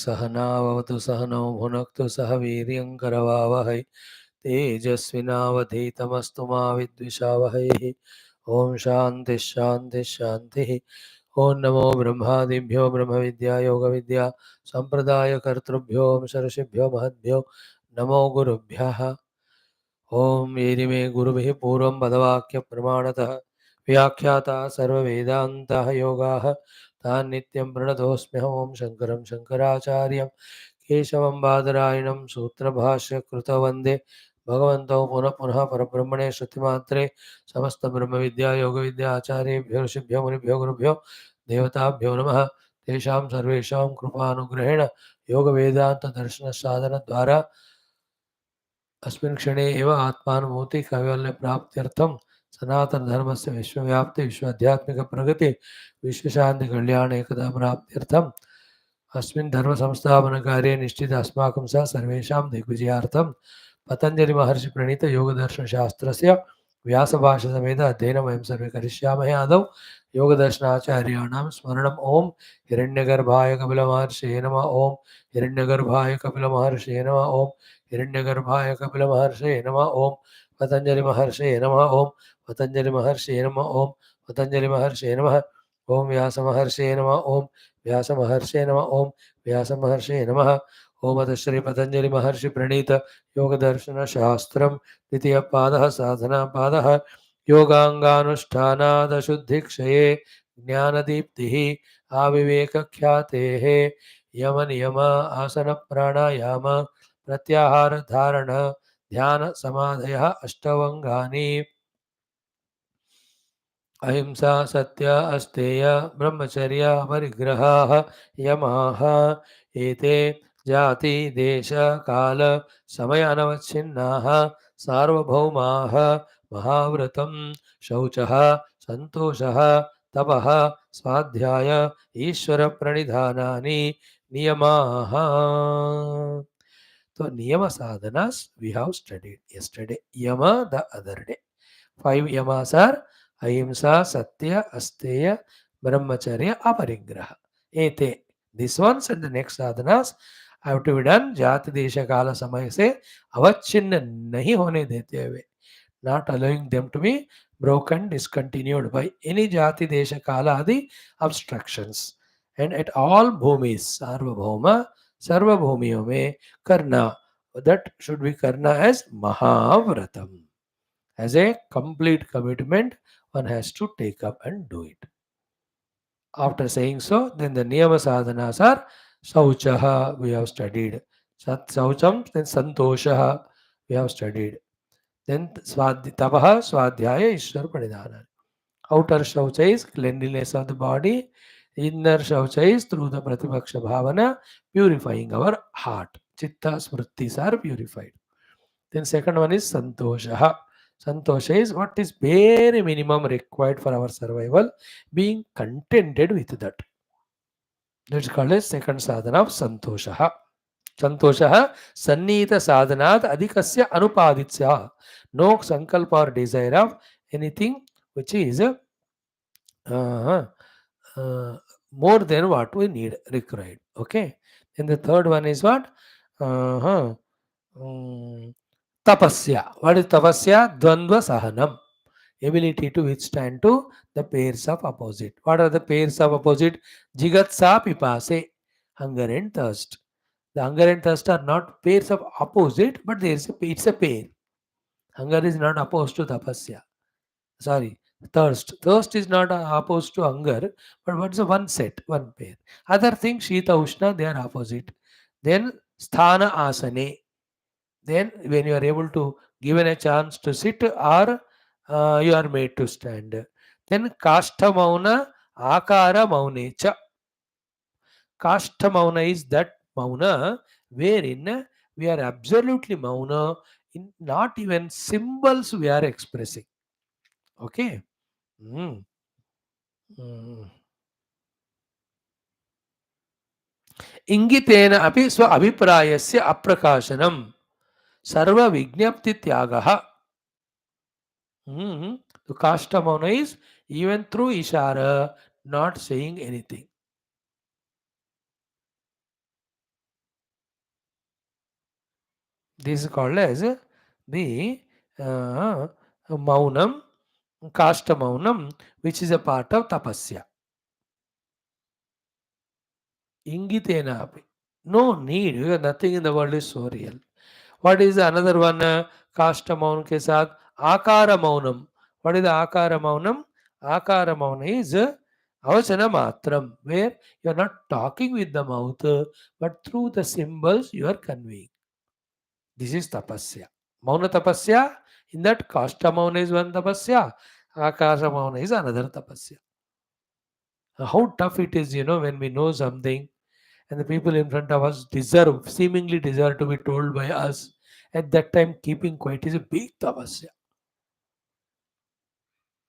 सहनावतु सहनौ भुनक्तु सह वीर्यं करवावहै तेजस्विनावधीतमस्तु मा विद्विषावहैः। ॐ शान्तिः शान्तिः शान्तिः। ॐ नमो ब्रह्मादिभ्यो ब्रह्मविद्या योगविद्या सम्प्रदायकर्तृभ्यो ऋषिभ्यो महद्भ्यो नमो गुरुभ्यः। ॐ येरिमे गुरुभिः पूर्वं पदवाक्यप्रमाणतः व्याख्याता सर्ववेदान्ताः योगाः तान् नित्यं प्रणतोऽस्म्यहं शङ्करं शङ्कराचार्यं केशवं बादरायणं सूत्रभाष्यकृतौ वन्दे भगवन्तौ पुनः पुनः परब्रह्मणे श्रुतिमात्रे समस्तब्रह्मविद्या योगविद्या आचार्येभ्यो ऋषिभ्यो मुनिभ्यो गुरुभ्यो देवताभ्यो नमः। तेषां सर्वेषां कृपानुग्रहेण योगवेदान्तदर्शनसाधनद्वारा अस्मिन् क्षणे एव आत्मानुभूति कैवल्यप्राप्त्यर्थं सनातनधर्मस्य विश्वव्याप्ति विश्वाध्यात्मिकप्रगति विश्वशान्तिकल्याण एकता प्राप्त्यर्थम् अस्मिन् धर्मसंस्थापनकार्ये निश्चित अस्माकं सह सर्वेषां दिग्विजयार्थं पतञ्जलि महर्षि प्रणीत योगदर्शनशास्त्रस्य व्यासभाष्यसमेत अध्ययनं वयं सर्वे करिष्यामहे। आदौ योगदर्शनाचार्याणां स्मरणम्। ओं हिरण्यगर्भाय कपिलमहर्षये नमः। ओं हिरण्यगर्भाय कपिलमहर्षये नमः। ओं हिरण्यगर्भाय कपिलमहर्षये नमः। ओं पतञ्जलिमहर्षये नमः। ओं पतञ्जलिमहर्षये नमः। ओं पतञ्जलिमहर्षये नमः। ओं व्यासमहर्षये नमः। ओं व्यासमहर्षये नमः। ओं व्यासमहर्षये नमः। ओम अथ श्री पतंजलि महर्षि प्रणीत योगदर्शन शास्त्रम द्वितीय पादः साधना पादः योगांगानुष्ठानाद शुद्धिक्षये ज्ञानदीप्तिः आविवेकख्यातेः यम नियम आसन प्राणायाम प्रत्याहार धारण ध्यान समाधयः अष्टवंगानि अहिंसा सत्य अस्तेय ब्रह्मचर्य परिग्रहाः यमाः एते जाति देश काल समय अनवच्छिन्नाः सार्वभौमाः महाव्रतं शौचः संतोषः तपः स्वाध्याय ईश्वर प्रणिधानानि नियमाः। So niyama sadhanas we have studied yesterday. Yama the other day. 5 yamas are ahimsa, satya, asteya, brahmacharya, aparigraha. Ete. This ones and the next sadhanas have to be done. Jati desha kala samay se avachinna nahi hone dete hue. Not allowing them to be broken, discontinued by any jati desha kala adi obstructions. And at all bhumis, sarvabhauma, sarvabhumiyo mein karna. That should be karna as mahavratam. As a complete commitment, one has to take up and do it. After saying so, then the niyama sadhanas are sauchaha, we have studied. Saucham, then santoshaha, we have studied. Then tapaha, swadhyaya, ishwar pranidhana. Outer shaucha is cleanliness of the body. Inner shaucha is through the pratipaksha bhavana, purifying our heart. Chitta, smritis are purified. Then second one is santosha. Santosha is what is bare minimum required for our survival, being contented with that. That's called as second sadhana of santosha. Santosha sannita sadhanat adhikasya anupaditsya. No sankalpa or desire of anything which is more than what we need required. Okay. And the third one is what? Tapasya. What is tapasya? Dvandva sahanam. Ability to withstand to the pairs of opposite. What are the pairs of opposite? Jigatsa pipase. Hunger and thirst. The hunger and thirst are not pairs of opposite, but it's a pair. Hunger is not opposed to tapasya. Sorry, thirst. Thirst is not opposed to hunger, but what's the one set, one pair. Other things, Shita Ushna, they are opposite. Then Sthana Asane. Then when you are able to given a chance to sit or you are made to stand. Then Kashta Mauna Akara Maunecha. Kashta Mauna is that Mauna wherein we are absolutely Mauna, in not even symbols we are expressing. Okay. इंगितेन अपि स्व अभिप्रायस्य अप्रकाशनम सर्व विज्ञप्ति त्यागः. The kashta mauna is even through ishara, not saying anything. This is called as the uh, Maunam, Kasta Maunam, which is a part of Tapasya. Ingitena api. No need, because nothing in the world is so real. What is another one? Kasta Maunam ke saath Akara Maunam. What is the Akara Maunam? Akara Maunam is Avachana Matram, where you are not talking with the mouth, but through the symbols you are conveying. This is tapasya. Mauna tapasya, in that Kasta Mauna is one tapasya, Akasa Mauna is another tapasya. How tough it is, when we know something and the people in front of us seemingly deserve to be told by us. At that time, keeping quiet is a big tapasya.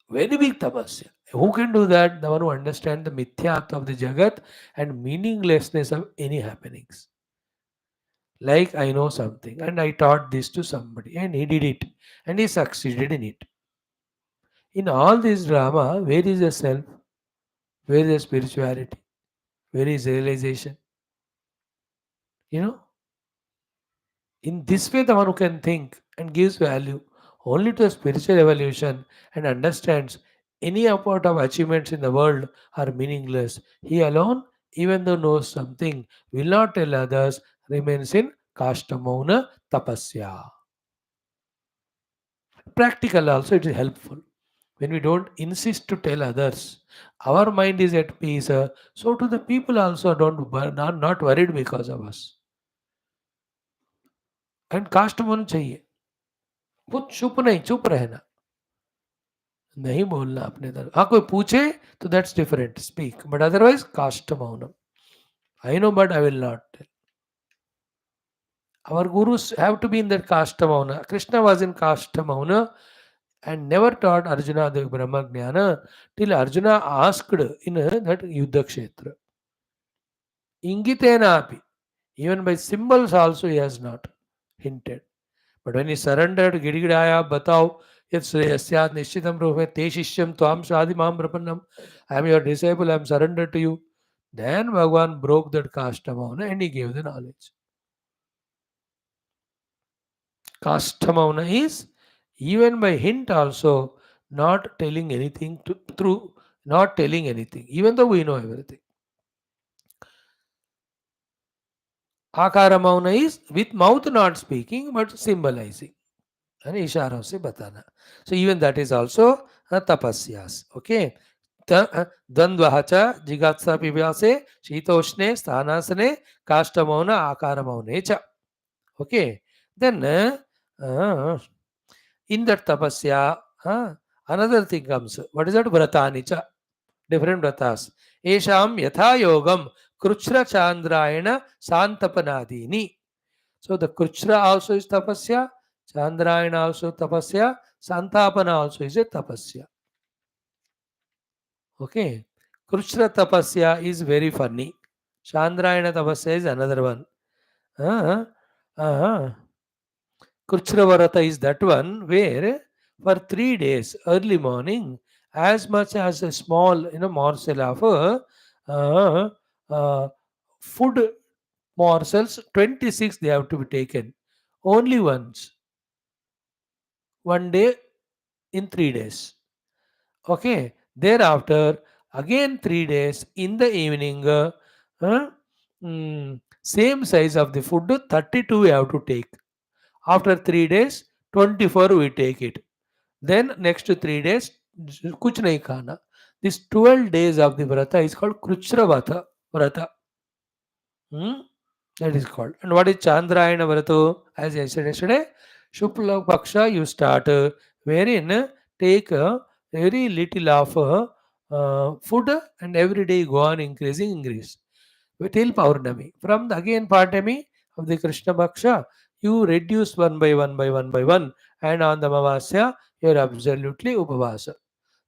Very big tapasya. Who can do that? The one who understands the mithyat of the jagat and meaninglessness of any happenings. Like I know something and I taught this to somebody and he did it and he succeeded in it. In all this drama, where is the self? Where is the spirituality? Where is realization? You know, in this way, the one who can think and gives value only to a spiritual evolution and understands any amount of achievements in the world are meaningless. He alone, even though knows something, will not tell others, remains in Kashtamona Tapasya. Practical also, it is helpful. When we don't insist to tell others, our mind is at peace. So to the people also are not worried because of us. And cast होना चाहिए. वो चुप नहीं, चुप रहना, नहीं बोलना अपने तरफ. हाँ कोई पूछे तो that's different, speak, but otherwise कास्ट मौनम. I know, but I will not tell. Our gurus have to be in that kasta mauna. Krishna was in kasta mauna and never taught Arjuna the Brahma Jnana till Arjuna asked in that Yuddha Kshetra. Ingitena api. Even by symbols also he has not hinted. But when he surrendered, Gidigidaya Batao, Yat Shreyasya Nishitam Rupe, Te Shishyam Twam Shadi Mam Prapannam, I am your disciple, I am surrendered to you. Then Bhagavan broke that Kashtamavana and he gave the knowledge. Kashtamavana is even by hint also not telling anything through, not telling anything, even though we know everything. Akara Mauna is with mouth not speaking but symbolizing. And इशारों से बताना. So even that is also tapasyas. Okay. द्वंद्वः च जिगात्सा पिपासे शीतोष्णे स्थानासने काष्ठमौन आकारमौने च. Okay. Then in that tapasya, another thing comes. What is that? Vratani cha. Different vratas. Esham yatha yogam kruchra chandrayana santapanadini. So the Kruchra also is tapasya, Chandrayana also tapasya, Santapana also is a tapasya. Okay. Kruchra tapasya is very funny. Chandrayana tapasya is another one. Uh, uh, Kruchra Varata is that one where for 3 days, early morning, as much as a small morsel of uh, uh, food morsels, 26 they have to be taken. Only once. One day in 3 days. Okay. Thereafter, again 3 days in the evening, uh, same size of the food, 32 we have to take. After 3 days, 24 we take it. Then next 3 days, kuch nahi khana. This 12 days of the vrata is called Kruchra Vrata. Hmm? That is called. And what is Chandrayana Vrato? As I said yesterday, Shukla Paksha you start wherein take very little of food and every day go on increasing till Paurnami. From the again Partami of the Krishna Paksha, you reduce one by one by one by one, and on the Mavasya you are absolutely Upavasa.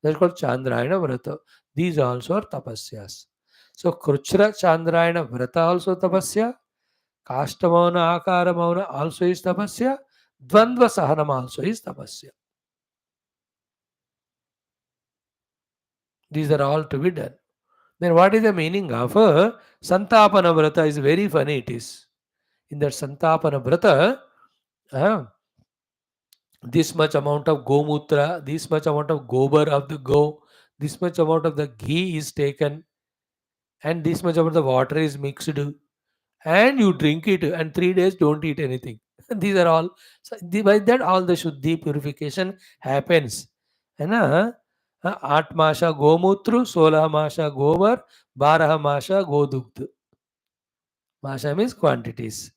That's called Chandrayana Vrata. These also are tapasyas. So Kruchra Chandrayana Vrata also tapasya. Kashtamana Akaramauna also is tapasya. Dvandva Sahanam also is tapasya. These are all to be done. Then what is the meaning of Santapana Vrata? Is very funny it is. In that Santapana Vrata, uh, this much amount of gomutra, this much amount of gobar of the go, this much amount of the ghee is taken, and this much amount of the water is mixed, and you drink it, and 3 days don't eat anything. These are all. So by that all the shuddhi purification happens. है ना? 8 माशा गोमूत्र, 16 माशा गोबर, 12 माशा गोदुग्ध. Masha means quantities.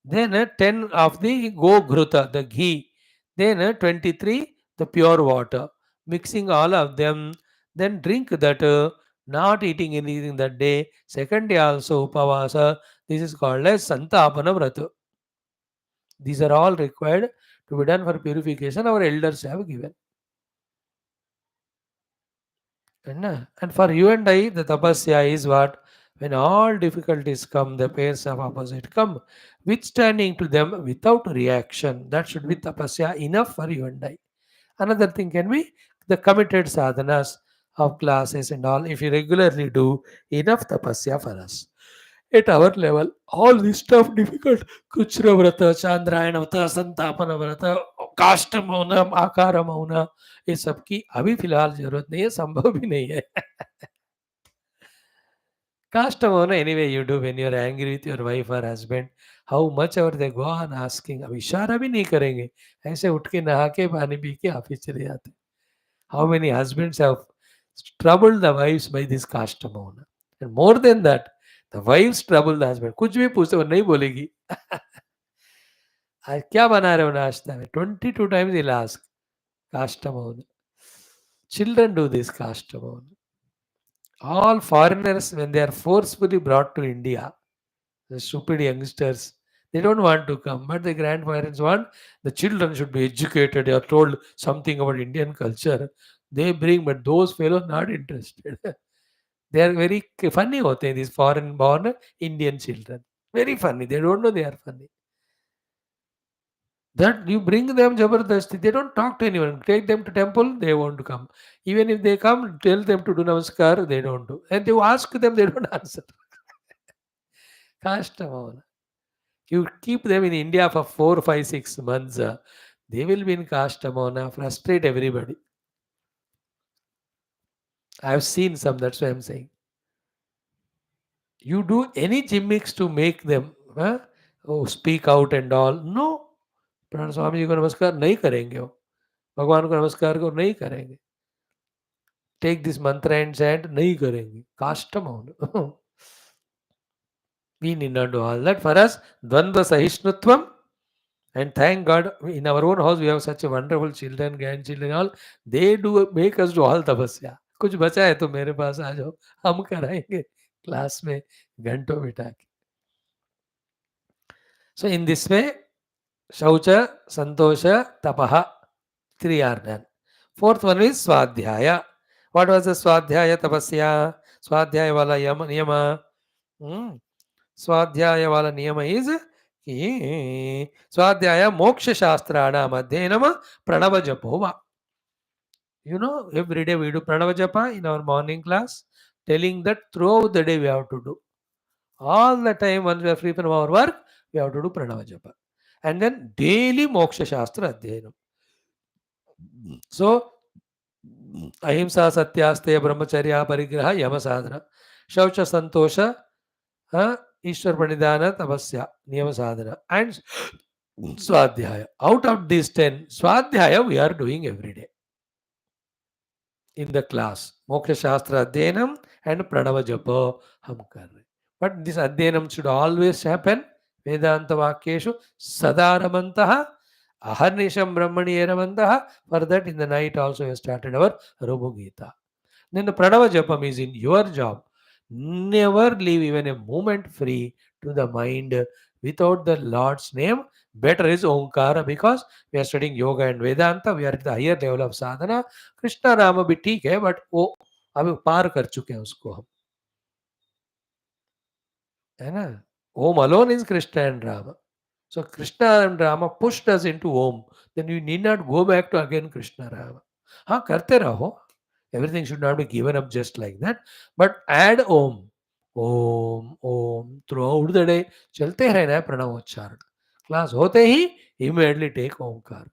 Then 10 of the go ghruta, the ghee. Then 23 the pure water. Mixing all of them. Then drink that. Not eating anything that day. Second day also upavasa. This is called as Santapana Vrata. These are all required to be done for purification. Our elders have given. And for you and I, the tapasya is what? When all difficulties come, the pairs of opposite come, withstanding to them without reaction. That should be tapasya enough for you and I. Another thing can be the committed sadhanas of classes and all. If you regularly do, enough tapasya for us. At our level, all this stuff difficult. Kuchra vrata, Chandrayana vrata, Santapana vrata, काष्ट मौनम आकार मौना, ये सब की अभी फिलहाल जरूरत नहीं है, संभव भी नहीं है. काष्ट मौना anyway you do when you are angry with your wife or husband, how much ever they go on asking, अब इशारा भी नहीं करेंगे, ऐसे उठ के नहा के पानी पी के ऑफिस चले जाते. How many husbands have troubled the wives by this काष्ट मौना, and more than that the wives trouble the husband. कुछ भी पूछते वो नहीं बोलेगी. आज क्या बना रहे हो नाश्ता में, 22 times he'll ask. Kastamon. Children do this Kastamon. All foreigners, when they are forcefully brought to India, the stupid youngsters, they don't want to come, but the grandparents want the children should be educated. They are told something about Indian culture. They bring, but those fellows not interested. They are very funny, hote hain, these foreign born Indian children. Very funny. They don't know they are funny. That you bring them jabardasti, they don't talk to anyone. Take them to temple, they won't come. Even if they come, tell them to do namaskar, they don't do. And you ask them, they don't answer. Kashtamona. You keep them in India for 4, 5, 6 months, they will be in Kashtamona, frustrate everybody. I have seen some, that's why I'm saying. You do any gimmicks to make them speak out and all. No. प्राण स्वामी जी को नमस्कार नहीं करेंगे, वो भगवान को नमस्कार को नहीं करेंगे. टेक दिस मंत्र एंड चैंट नहीं करेंगे. काष्टम होना. We need not do all that. For us, Dvandva Sahishnutvam, and thank God in our own house we have such a wonderful children, grandchildren, all. They do make us do all tapasya. कुछ बचा है तो मेरे पास आ जाओ, हम कराएंगे class में घंटों बिठा के. So in this way, Shaucha, Santosha, Tapaha, 3 are done. Fourth one is Swadhyaya. What was the Swadhyaya Tapasya? Swadhyaya wala niyama. Swadhyaya wala niyama is कि स्वाध्याय मोक्ष शास्त्राणाम अध्ययनम प्रणव जपो. You know, every day we do pranava japa in our morning class, telling that throughout the day we have to do. All the time, once we are free from our work, we have to do pranava japa. And then daily moksha shastra adhyanam. So, ahimsa satyasteya brahmacharya parigraha yama sadhana. Shaucha santosha, Ishwar pranidhana tapasya niyama sadhana. And swadhyaya. Out of these 10, swadhyaya we are doing every day in the class. Moksha shastra adhyanam and pranava japa hum kar rahe. But this adhyanam should always happen. Vedanta vakyeshu sadaramantaha aharnisham brahmani eramantaha. For that in the night also we have started our Rubu Gita. Then the pranava japam is in your job. Never leave even a moment free to the mind without the Lord's name. Better is Omkara, because we are studying yoga and Vedanta. We are at the higher level of sadhana. Krishna Rama भी ठीक है, but वो अभी पार कर चुके हैं उसको हम, है ना? Om alone is Krishna and Rama. So Krishna and Rama pushed us into Om. Then you need not go back to again Krishna Rama. हाँ करते रहो. Everything should not be given up just like that. But add Om. Om, Om throughout the day. चलते रहना है प्रणवोच्चारण. Class होते ही immediately take Omkar.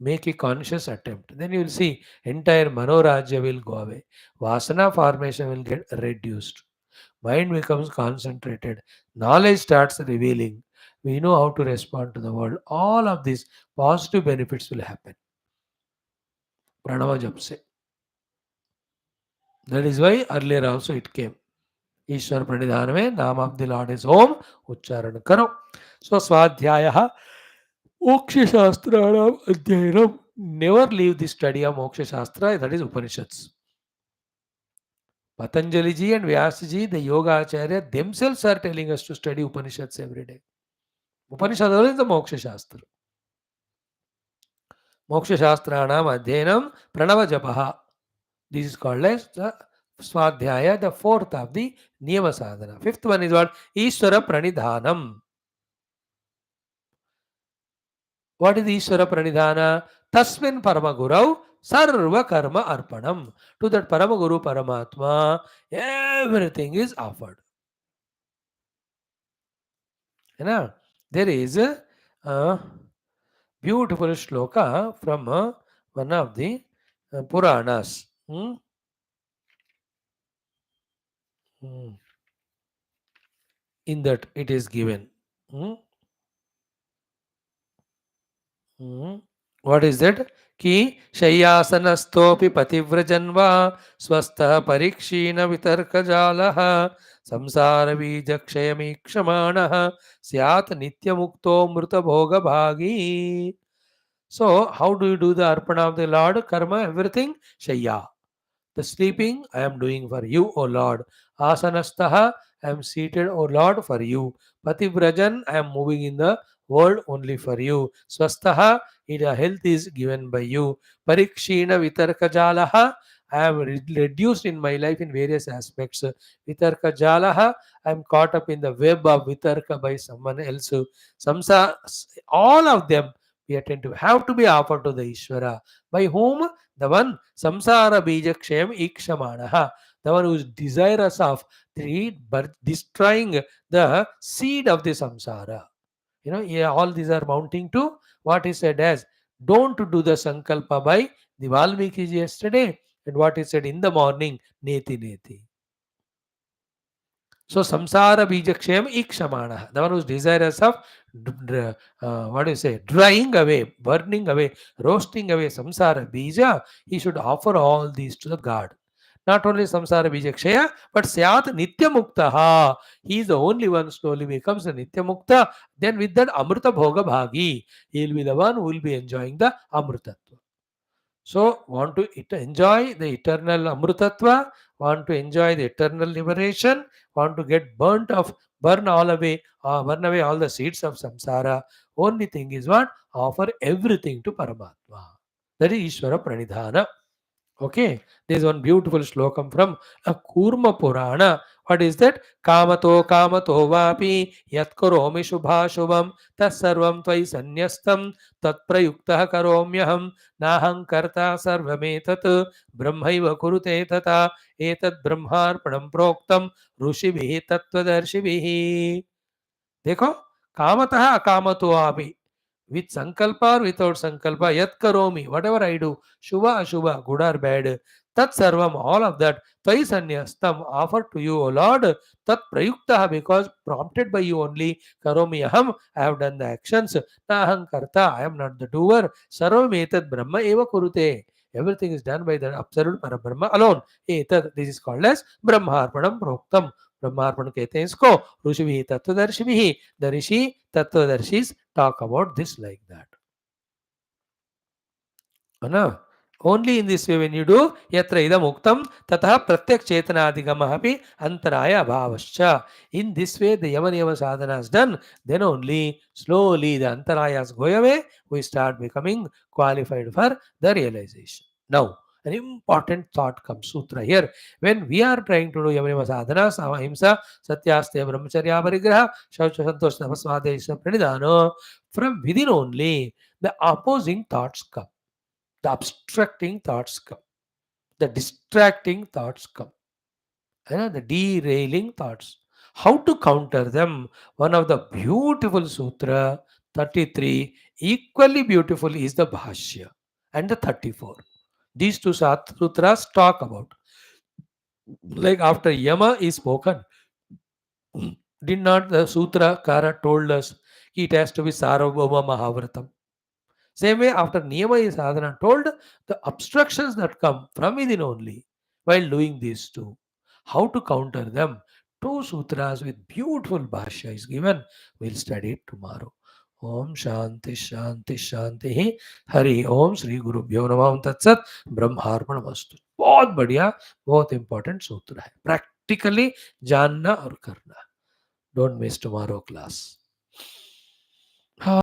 Make a conscious attempt. Then you will see entire Manorajya will go away. Vasana formation will get reduced. Mind becomes concentrated. Knowledge starts revealing. We know how to respond to the world. All of these positive benefits will happen. Pranava Japse. That is why earlier also it came. ईश्वर प्रणिधान में नाम of the Lord is ओम उच्चारण करो. सो स्वाध्याय मोक्ष शास्त्राणाम अध्ययनम. Never leave the study of moksha shastra, that is Upanishads. Patanjali ji and Vyasa ji, the yoga acharya themselves are telling us to study Upanishads every day. Upanishad is the moksha shastra. Moksha shastranam adhyanam pranava japaha. This is called as the Swadhyaya, the fourth of the Niyama sadhana. Fifth one is what? Ishvara pranidhanam. What is Ishvara pranidhana? Tasmin paramagurau sarva karma arpanam. To that paramaguru paramatma, everything is offered. You know, there is a beautiful shloka from one of the Puranas. In that it is given. What is that? कि शय्यासनस्थोऽपि पतिव्रजन्वा स्वस्थः परीक्षीण वितर्कजालः संसारबीजक्षयमीक्षमाणः स्यात् नित्यमुक्तो मृतभोगभागी. So, how do you do the arpana of the Lord? Karma, everything, shayya. The sleeping, I am doing for you, O Lord. Asanastaha, I am seated, O Lord, for you. Patibrajan, I am moving in the world only for you. Swastaha, health is given by you. Parikshina vitarkajalaha, I am reduced in my life in various aspects. Vitarkajalaha, I am caught up in the web of vitarka by someone else. Samsa, all of them we attend to have to be offered to the Ishvara. By whom? The one samsara bijakshayam ikshamanaha, the one who is desirous of destroying the seed of the samsara. Yeah, all these are mounting to what is said as don't do the sankalpa by the Valmiki yesterday, and what is said in the morning, neti neti. So samsara bijakshayam ikshamana, the one who is desirous of what do you say, drying away, burning away, roasting away samsara bija, he should offer all these to the God. Not only samsara bijakshaya, but syat nitya muktaha. He is the only one slowly becomes a nitya mukta. Then with that amrita bhoga bhagi, he will be the one who will be enjoying the amrutatva. So, want to enjoy the eternal amrutatva, want to enjoy the eternal liberation, want to get burn away all the seeds of samsara. Only thing is what? Offer everything to Paramatma. That is Ishvara Pranidhana. Okay, there is one beautiful slokam from a Kurma Purana. What is that? Kamato kamato vapi yat karomi shubha shubham tasarvam tvai sanyastam tat prayuktah karomyaham naham karta sarvametat brahmaiva kurute tata etat brahmarpanam proktam ऋषिभिः तत्वदर्शिभिः. देखो, कामतः अकामतो अपि, with sankalpa or without sankalpa, yat karomi, whatever I do, shubha ashubha, good or bad, tat sarvam, all of that, tvai sanyastam, offered to you, O Lord, tat prayukta, because prompted by you only, karomi aham, I have done the actions, na aham karta, I am not the doer, sarvam etat brahma eva kurute. Everything is done by the absolute Parabrahma alone. Etat, this is called as Brahmarpanam Proktam. ब्रह्मार्पण कहते हैं इसको. Rishi tattvadarshi, the rishi tattvadarshis talk about this like that. No? Only in this way when you do, yatra idam uktam tatah pratyak chetanadigamah api antaraya bhavascha. In this way the yama niyama sadhana is done, then only slowly the antarayas go away, we start becoming qualified for the realization. Now, an important thought comes sutra here. When we are trying to do yama niyama sadhanas, ahimsa, satyasya, brahmacharya, parigraha, shaucha, santosh, tapasvadesha, pranidhana, from within only the opposing thoughts come. The obstructing thoughts come, the distracting thoughts come, the derailing thoughts. How to counter them? One of the beautiful sutra, 33. Equally beautiful is the Bhashya and the 34. These two sutras talk about, like after Yama is spoken, did not the Sutra Kara told us it has to be Sarvabhauma Mahavratam? Same way, after Niyama is sadhana told, the obstructions that come from within only while doing these two. How to counter them? Two sutras with beautiful bhashya is given. We'll study it tomorrow. Om Shanti Shanti Shanti Hari Om Shri Guru Bhyo Namah Tatsat ब्रह्मार्पणमस्तु. बहुत बढ़िया, बहुत important सूत्र है, practically जानना और करना. Don't miss tomorrow class.